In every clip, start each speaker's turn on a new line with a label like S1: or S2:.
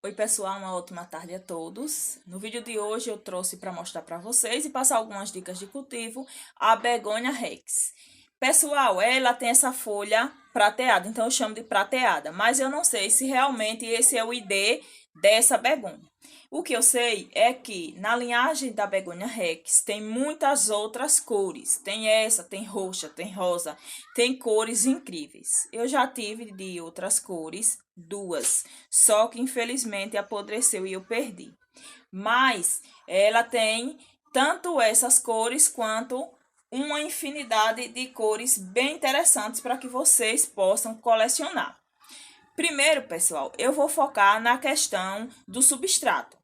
S1: Oi pessoal, uma ótima tarde a todos. No vídeo de hoje eu trouxe para mostrar para vocês e passar algumas dicas de cultivo a Begonia Rex. Pessoal, ela tem essa folha prateada, então eu chamo de prateada, mas eu não sei se realmente esse é o ID dessa begônia. O que eu sei é que na linhagem da Begonia Rex tem muitas outras cores. Tem essa, tem roxa, tem rosa, tem cores incríveis. Eu já tive de outras cores, duas, só que infelizmente apodreceu e eu perdi. Mas ela tem tanto essas cores quanto uma infinidade de cores bem interessantes para que vocês possam colecionar. Primeiro, pessoal, eu vou focar na questão do substrato.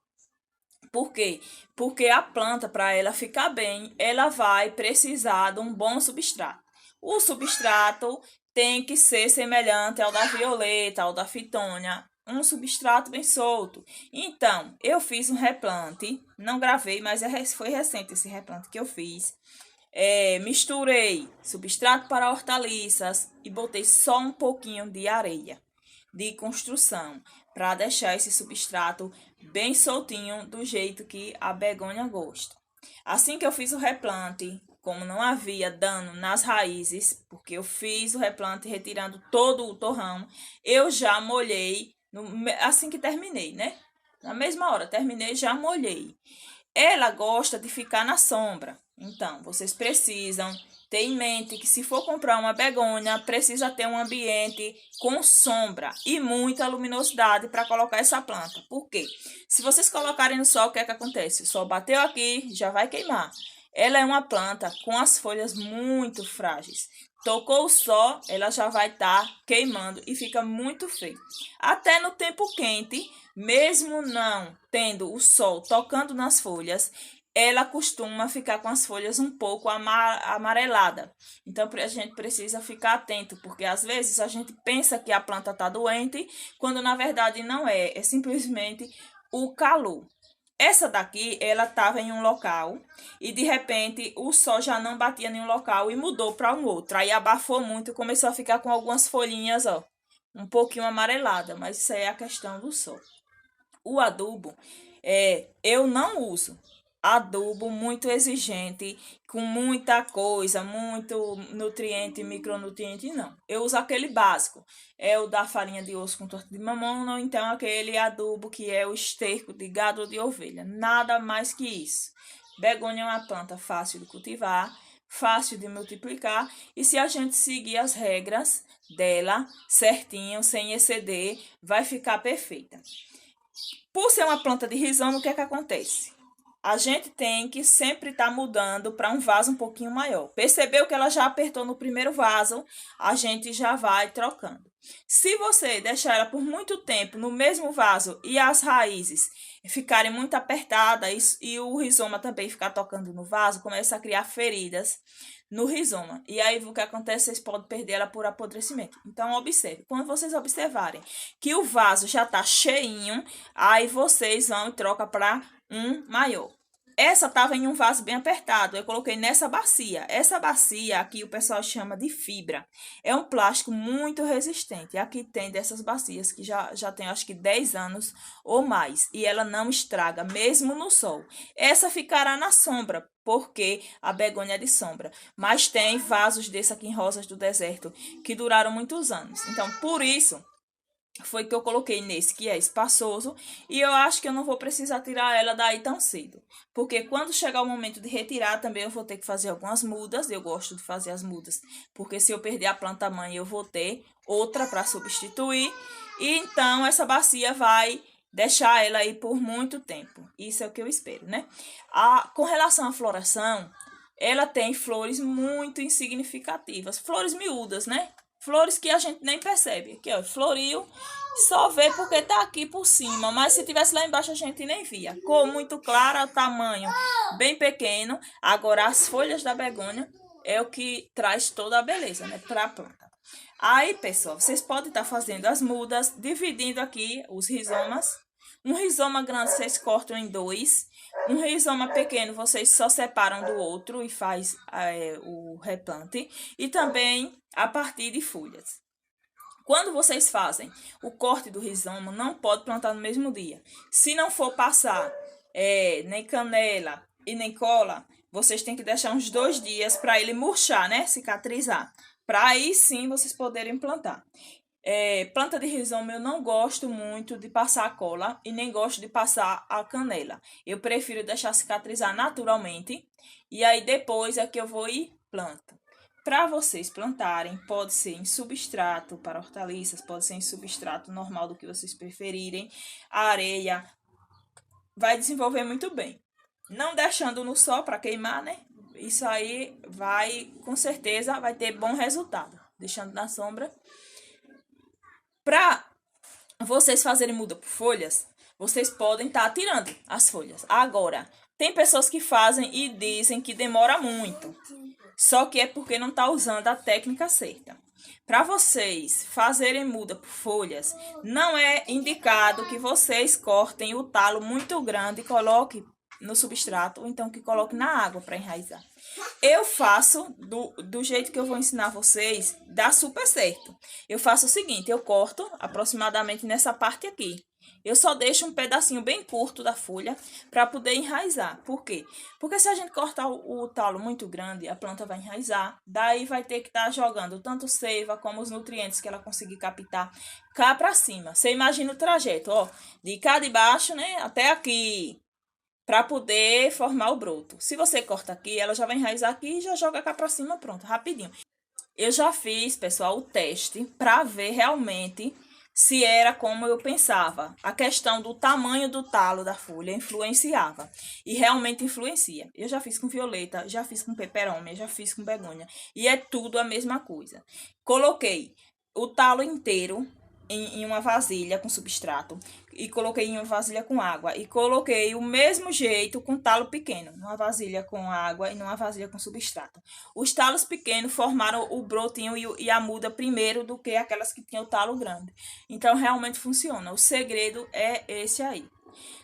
S1: Por quê? Porque a planta, para ela ficar bem, ela vai precisar de um bom substrato. O substrato tem que ser semelhante ao da violeta, ao da fitônia, um substrato bem solto. Então, eu fiz um replante, não gravei, mas foi recente esse replante que eu fiz. Misturei substrato para hortaliças e botei só um pouquinho de areia de construção para deixar esse substrato bem soltinho do jeito que a begônia gosta. Assim que eu fiz o replante, como não havia dano nas raízes, porque eu fiz o replante retirando todo o torrão, eu já molhei assim que terminei, né? Na mesma hora, terminei, já molhei. Ela gosta de ficar na sombra. Então, vocês precisam ter em mente que se for comprar uma begônia, precisa ter um ambiente com sombra e muita luminosidade para colocar essa planta. Por quê? Se vocês colocarem no sol, o que é que acontece? O sol bateu aqui, já vai queimar. Ela é uma planta com as folhas muito frágeis. Tocou o sol, ela já vai estar queimando e fica muito feio. Até no tempo quente, mesmo não tendo o sol tocando nas folhas, ela costuma ficar com as folhas um pouco amarelada. Então a gente precisa ficar atento, porque às vezes a gente pensa que a planta está doente, quando na verdade não é, é simplesmente o calor. Essa daqui, ela estava em um local e de repente o sol já não batia em um local e mudou para um outro. Aí abafou muito e começou a ficar com algumas folhinhas, ó, um pouquinho amarelada, mas isso aí é a questão do sol. O adubo, eu não uso adubo muito exigente, com muita coisa, muito nutriente, micronutriente, não. Eu uso aquele básico, é o da farinha de osso com torta de mamão, ou então aquele adubo que é o esterco de gado ou de ovelha. Nada mais que isso. Begônia é uma planta fácil de cultivar, fácil de multiplicar, e se a gente seguir as regras dela certinho, sem exceder, vai ficar perfeita. Por ser uma planta de rizoma, o que é que acontece? A gente tem que sempre estar mudando para um vaso um pouquinho maior. Percebeu que ela já apertou no primeiro vaso, a gente já vai trocando. Se você deixar ela por muito tempo no mesmo vaso e as raízes ficarem muito apertadas e o rizoma também ficar tocando no vaso, começa a criar feridas no rizoma. E aí o que acontece? Vocês podem perder ela por apodrecimento. Então observe. Quando vocês observarem que o vaso já está cheinho, aí vocês vão e troca para um maior. Essa estava em um vaso bem apertado, eu coloquei nessa bacia. Essa bacia aqui o pessoal chama de fibra. É um plástico muito resistente. Aqui tem dessas bacias que já tem acho que 10 anos ou mais. E ela não estraga, mesmo no sol. Essa ficará na sombra, porque a begônia é de sombra. Mas tem vasos desse aqui em Rosas do Deserto que duraram muitos anos. Então, por isso foi que eu coloquei nesse que é espaçoso e eu acho que eu não vou precisar tirar ela daí tão cedo, porque quando chegar o momento de retirar também eu vou ter que fazer algumas mudas. Eu gosto de fazer as mudas, porque se eu perder a planta mãe eu vou ter outra para substituir, e então essa bacia vai deixar ela aí por muito tempo. Isso é o que eu espero, né? Com relação à floração, ela tem flores muito insignificativas, flores miúdas, né? Flores que a gente nem percebe. Aqui, ó, floriu, só vê porque tá aqui por cima, mas se tivesse lá embaixo a gente nem via. Cor muito clara, tamanho bem pequeno. Agora as folhas da begônia é o que traz toda a beleza, né, para a planta. Aí, pessoal, vocês podem estar fazendo as mudas, dividindo aqui os rizomas. Um rizoma grande vocês cortam em dois. Um rizoma pequeno vocês só separam do outro e faz o replante. E também a partir de folhas. Quando vocês fazem o corte do rizoma, não pode plantar no mesmo dia. Se não for passar nem canela e nem cola, vocês têm que deixar uns 2 dias para ele murchar, né? Cicatrizar. Para aí sim vocês poderem plantar. Planta de rizoma eu não gosto muito de passar a cola e nem gosto de passar a canela. Eu prefiro deixar cicatrizar naturalmente e aí depois é que eu vou e planto. Para vocês plantarem, pode ser em substrato para hortaliças, pode ser em substrato normal do que vocês preferirem. A areia vai desenvolver muito bem. Não deixando no sol para queimar, né? Isso aí vai, com certeza, vai ter bom resultado. Deixando na sombra. Para vocês fazerem muda por folhas, vocês podem estar tirando as folhas. Agora, tem pessoas que fazem e dizem que demora muito. Só que é porque não está usando a técnica certa. Para vocês fazerem muda por folhas, não é indicado que vocês cortem o talo muito grande e coloquem no substrato, ou então que coloque na água para enraizar. Eu faço do jeito que eu vou ensinar vocês, dá super certo. Eu faço o seguinte, eu corto aproximadamente nessa parte aqui. Eu só deixo um pedacinho bem curto da folha para poder enraizar. Por quê? Porque se a gente cortar o talo muito grande, a planta vai enraizar. Daí vai ter que estar jogando tanto seiva como os nutrientes que ela conseguir captar cá para cima. Você imagina o trajeto, ó, de cá de baixo, né, até aqui, para poder formar o broto. Se você corta aqui, ela já vai enraizar aqui e já joga cá para cima, pronto, rapidinho. Eu já fiz, pessoal, o teste para ver realmente se era como eu pensava. A questão do tamanho do talo da folha influenciava. E realmente influencia. Eu já fiz com violeta, já fiz com peperômia, já fiz com begônia. E é tudo a mesma coisa. Coloquei o talo inteiro em uma vasilha com substrato. E coloquei em uma vasilha com água. E coloquei o mesmo jeito com talo pequeno. Numa vasilha com água e numa vasilha com substrato. Os talos pequenos formaram o brotinho e a muda primeiro do que aquelas que tinham o talo grande. Então, realmente funciona. O segredo é esse aí.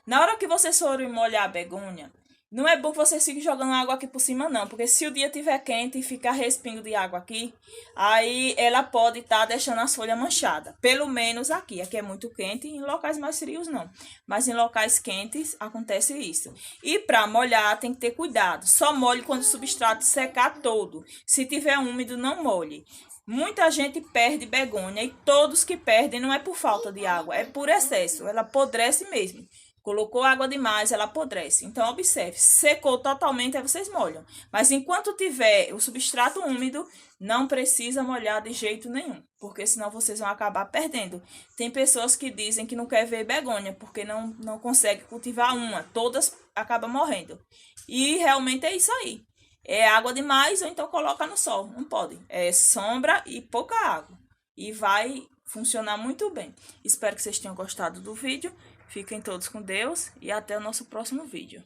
S1: Na hora que vocês forem molhar a begônia, não é bom que vocês fiquem jogando água aqui por cima, não. Porque se o dia estiver quente e ficar respingo de água aqui, aí ela pode estar deixando as folhas manchadas. Pelo menos aqui. Aqui é muito quente, em locais mais frios não. Mas em locais quentes acontece isso. E para molhar tem que ter cuidado. Só molhe quando o substrato secar todo. Se tiver úmido, não molhe. Muita gente perde begônia e todos que perdem não é por falta de água, é por excesso. Ela apodrece mesmo. Colocou água demais, ela apodrece. Então, observe, secou totalmente, aí vocês molham. Mas enquanto tiver o substrato úmido, não precisa molhar de jeito nenhum, porque senão vocês vão acabar perdendo. Tem pessoas que dizem que não quer ver begônia, porque não consegue cultivar uma, todas acabam morrendo. E realmente é isso aí. É água demais ou então coloca no sol, não pode. É sombra e pouca água. E vai funcionar muito bem. Espero que vocês tenham gostado do vídeo. Fiquem todos com Deus e até o nosso próximo vídeo.